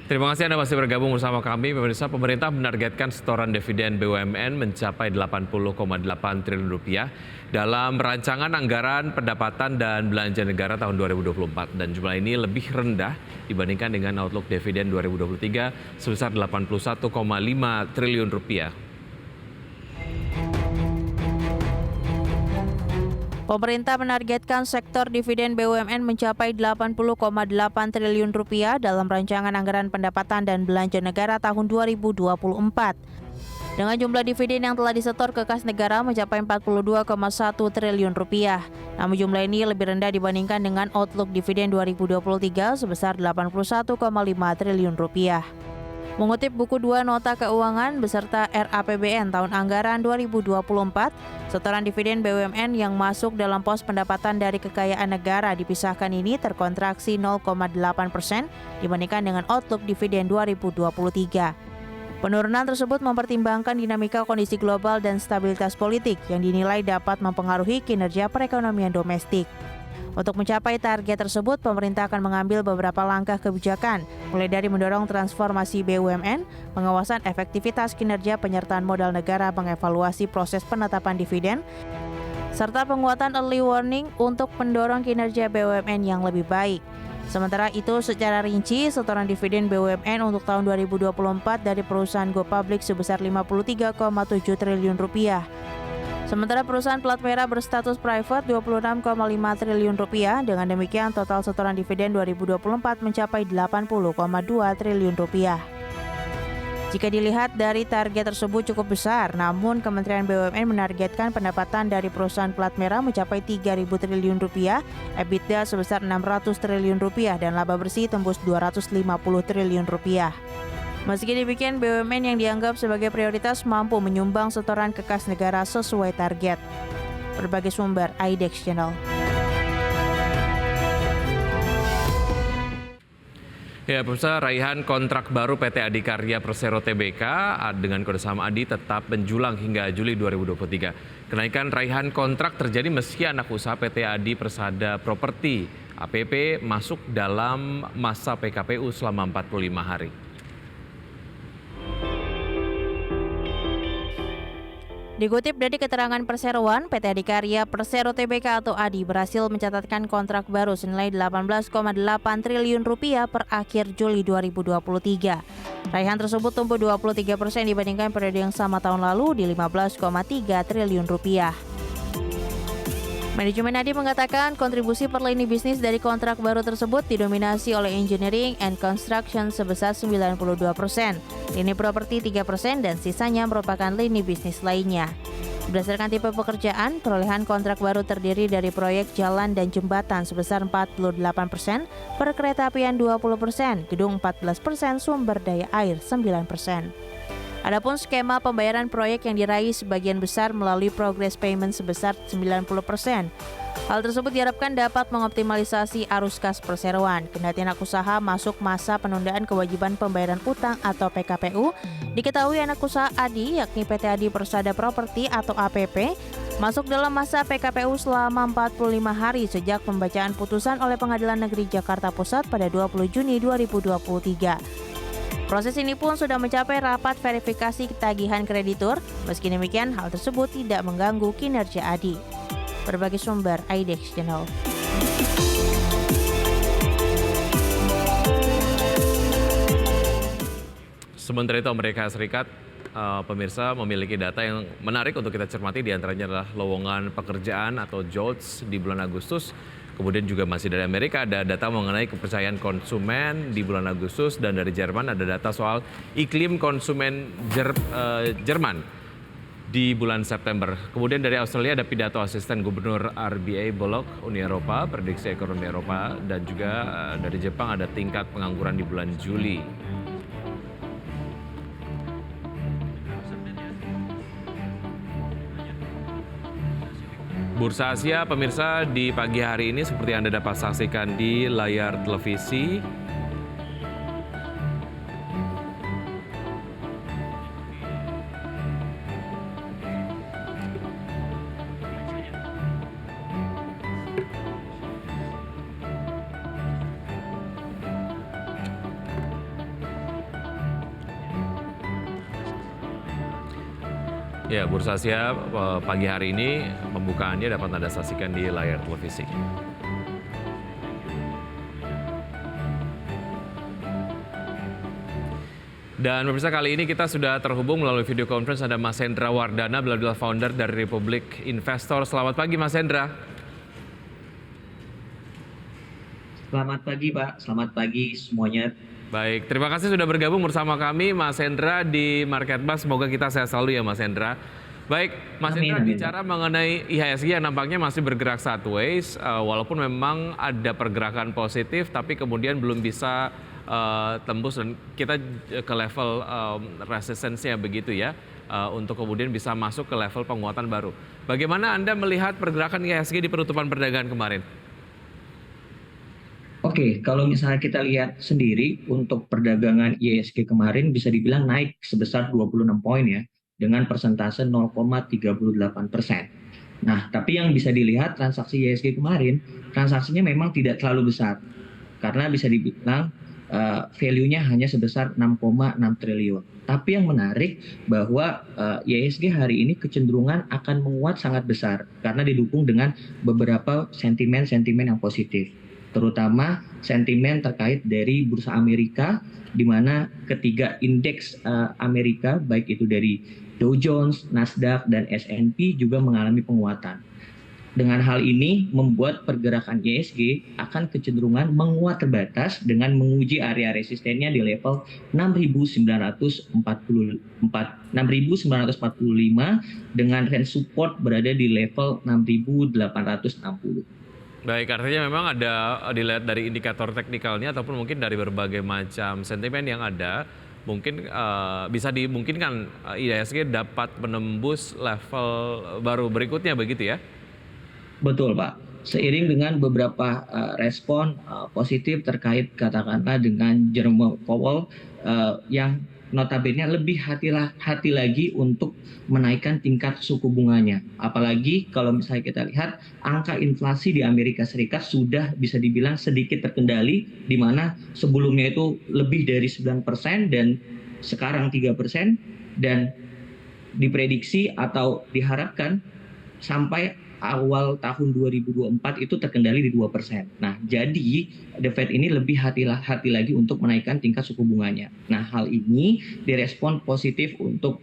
Terima kasih Anda masih bergabung bersama kami. Pemirsa, pemerintah menargetkan setoran dividen BUMN mencapai 80,8 triliun rupiah dalam rancangan anggaran pendapatan dan belanja negara tahun 2024. Dan jumlah ini lebih rendah dibandingkan dengan outlook dividen 2023 sebesar 81,5 triliun rupiah. Pemerintah menargetkan sektor dividen BUMN mencapai 80,8 triliun rupiah dalam rancangan anggaran pendapatan dan belanja negara tahun 2024. Dengan jumlah dividen yang telah disetor ke kas negara mencapai 42,1 triliun rupiah. Namun jumlah ini lebih rendah dibandingkan dengan outlook dividen 2023 sebesar 81,5 triliun rupiah. Mengutip buku 2 Nota Keuangan beserta RAPBN tahun anggaran 2024, setoran dividen BUMN yang masuk dalam pos pendapatan dari kekayaan negara dipisahkan ini terkontraksi 0,8% dibandingkan dengan outlook dividen 2023. Penurunan tersebut mempertimbangkan dinamika kondisi global dan stabilitas politik yang dinilai dapat mempengaruhi kinerja perekonomian domestik. Untuk mencapai target tersebut, pemerintah akan mengambil beberapa langkah kebijakan, mulai dari mendorong transformasi BUMN, pengawasan efektivitas kinerja penyertaan modal negara, mengevaluasi proses penetapan dividen, serta penguatan early warning untuk mendorong kinerja BUMN yang lebih baik. Sementara itu, secara rinci, setoran dividen BUMN untuk tahun 2024 dari perusahaan Go Public sebesar 53,7 triliun rupiah. Sementara perusahaan plat merah berstatus private 26,5 triliun rupiah. Dengan demikian total setoran dividen 2024 mencapai 80,2 triliun rupiah. Jika dilihat dari target tersebut cukup besar, namun Kementerian BUMN menargetkan pendapatan dari perusahaan plat merah mencapai 3.000 triliun rupiah, EBITDA sebesar 600 triliun rupiah dan laba bersih tembus 250 triliun rupiah. Meski demikian, BUMN yang dianggap sebagai prioritas mampu menyumbang setoran ke kas negara sesuai target. Berbagai sumber IDEX Channel. Ya, pemirsa, raihan kontrak baru PT Adikarya Persero Tbk dengan kode saham ADI tetap menjulang hingga Juli 2023. Kenaikan raihan kontrak terjadi meski anak usaha PT Adi Persada Properti APP masuk dalam masa PKPU selama 45 hari. Dikutip dari keterangan perseroan, PT Adikarya Persero Tbk atau ADI berhasil mencatatkan kontrak baru senilai 18,8 triliun rupiah per akhir Juli 2023. Raihan tersebut tumbuh 23% dibandingkan periode yang sama tahun lalu di 15,3 triliun rupiah. Manajemen ADI mengatakan kontribusi per lini bisnis dari kontrak baru tersebut didominasi oleh engineering and construction sebesar 92%, lini properti 3% dan sisanya merupakan lini bisnis lainnya. Berdasarkan tipe pekerjaan, perolehan kontrak baru terdiri dari proyek jalan dan jembatan sebesar 48%, perkeretaapian 20%, gedung 14%, sumber daya air 9%. Adapun skema pembayaran proyek yang diraih sebagian besar melalui progress payment sebesar 90%. Hal tersebut diharapkan dapat mengoptimalisasi arus kas perseroan. Kendati anak usaha masuk masa penundaan kewajiban pembayaran utang atau PKPU, diketahui anak usaha ADI yakni PT Adi Persada Properti atau APP masuk dalam masa PKPU selama 45 hari sejak pembacaan putusan oleh Pengadilan Negeri Jakarta Pusat pada 20 Juni 2023. Proses ini pun sudah mencapai rapat verifikasi tagihan kreditur. Meski demikian, hal tersebut tidak mengganggu kinerja ADI. Berbagai sumber IDEX Channel. Sementara itu, Amerika Serikat, pemirsa, memiliki data yang menarik untuk kita cermati. Di antaranya adalah lowongan pekerjaan atau jobs di bulan Agustus. Kemudian juga masih dari Amerika ada data mengenai kepercayaan konsumen di bulan Agustus, dan dari Jerman ada data soal iklim konsumen Jerman di bulan September. Kemudian dari Australia ada pidato asisten gubernur RBA Bullock Uni Eropa, prediksi ekonomi Eropa, dan juga dari Jepang ada tingkat pengangguran di bulan Juli. Bursa Asia, pemirsa, di pagi hari ini seperti Anda dapat saksikan di layar televisi. Ya, Bursa Asia pagi hari ini pembukaannya dapat Anda saksikan di layar televisi. Dan pemirsa, kali ini kita sudah terhubung melalui video conference, ada Mas Hendra Wardana, beliau adalah founder dari Republik Investor. Selamat pagi Mas Hendra. Selamat pagi Pak, selamat pagi semuanya. Baik, terima kasih sudah bergabung bersama kami Mas Hendra di Marketbuzz. Semoga kita sehat selalu ya Mas Hendra. Baik, Mas Amin, Hendra, amin. bicara mengenai IHSG yang nampaknya masih bergerak sideways, walaupun memang ada pergerakan positif, tapi kemudian belum bisa tembus dan kita ke level resistance-nya begitu ya, untuk kemudian bisa masuk ke level penguatan baru. Bagaimana Anda melihat pergerakan IHSG di penutupan perdagangan kemarin? Oke, kalau misalnya kita lihat sendiri untuk perdagangan IHSG kemarin bisa dibilang naik sebesar 26 poin ya, dengan persentase 0,38%. Nah, tapi yang bisa dilihat transaksi IHSG kemarin, transaksinya memang tidak terlalu besar. Karena bisa dibilang value-nya hanya sebesar 6,6 triliun. Tapi yang menarik bahwa IHSG hari ini kecenderungan akan menguat sangat besar karena didukung dengan beberapa sentimen-sentimen yang positif. Terutama sentimen terkait dari bursa Amerika, di mana ketiga indeks Amerika, baik itu dari Dow Jones, Nasdaq, dan S&P juga mengalami penguatan. Dengan hal ini membuat pergerakan IHSG akan kecenderungan menguat terbatas dengan menguji area resistennya di level 6.945 dengan range support berada di level 6.860. Baik, artinya memang ada dilihat dari indikator teknikalnya ataupun mungkin dari berbagai macam sentimen yang ada, mungkin bisa dimungkinkan IHSG dapat menembus level baru berikutnya begitu ya? Betul Pak. Seiring dengan beberapa respon positif terkait katakanlah dengan Jerome Powell yang notabene lebih hati lagi untuk menaikkan tingkat suku bunganya. Apalagi kalau misalnya kita lihat angka inflasi di Amerika Serikat sudah bisa dibilang sedikit terkendali, di mana sebelumnya itu lebih dari 9% dan sekarang 3%, dan diprediksi atau diharapkan sampai awal tahun 2024 itu terkendali di 2%. Nah, jadi The Fed ini lebih hati lagi untuk menaikkan tingkat suku bunganya. Nah, hal ini direspon positif untuk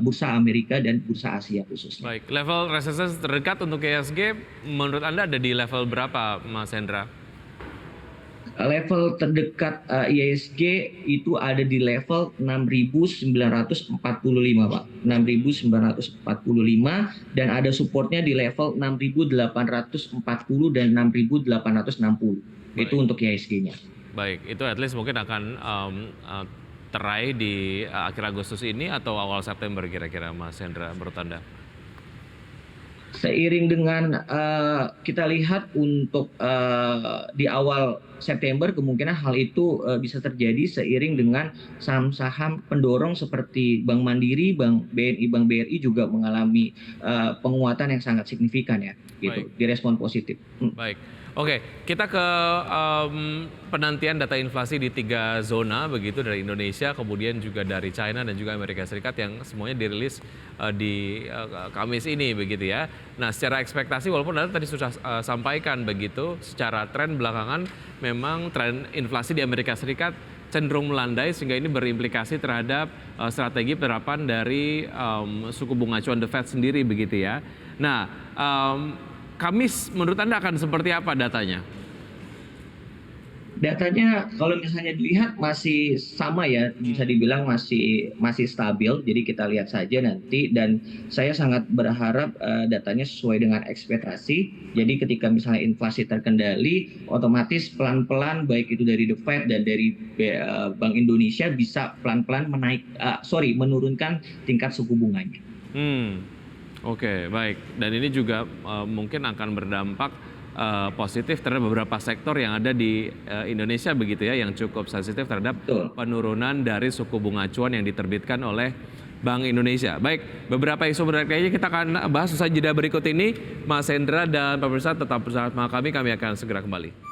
bursa Amerika dan bursa Asia khususnya. Baik, level resistance terdekat untuk IHSG menurut Anda ada di level berapa Mas Hendra? Level terdekat IHSG itu ada di level 6.945 Pak. 6.945 dan ada supportnya di level 6.840 dan 6.860. Itu untuk IHSG-nya. Baik, itu at least mungkin akan teraih di akhir Agustus ini atau awal September kira-kira Mas Hendra menurut Anda? Seiring dengan kita lihat untuk di awal September kemungkinan hal itu bisa terjadi seiring dengan saham-saham pendorong seperti Bank Mandiri, Bank BNI, Bank BRI juga mengalami penguatan yang sangat signifikan ya, gitu, direspon positif. Baik, oke, kita ke penantian data inflasi di 3 zona begitu, dari Indonesia, kemudian juga dari China dan juga Amerika Serikat yang semuanya dirilis di Kamis ini begitu ya. Nah, secara ekspektasi walaupun Anda tadi sudah sampaikan begitu, secara tren belakangan memang tren inflasi di Amerika Serikat cenderung melandai sehingga ini berimplikasi terhadap strategi penerapan dari suku bunga acuan The Fed sendiri begitu ya. Nah, Kamis menurut Anda akan seperti apa datanya? Datanya kalau misalnya dilihat masih sama ya, bisa dibilang masih stabil. Jadi kita lihat saja nanti, dan saya sangat berharap datanya sesuai dengan ekspektasi. Jadi ketika misalnya inflasi terkendali, otomatis pelan-pelan baik itu dari The Fed dan dari Bank Indonesia bisa pelan-pelan menurunkan tingkat suku bunganya. Oke, baik. Dan ini juga mungkin akan berdampak positif terhadap beberapa sektor yang ada di Indonesia begitu ya, yang cukup sensitif terhadap penurunan dari suku bunga acuan yang diterbitkan oleh Bank Indonesia. Baik, beberapa isu menarik lainnya kita akan bahas usai jeda berikut ini. Mas Hendra dan pemirsa tetap bersama kami akan segera kembali.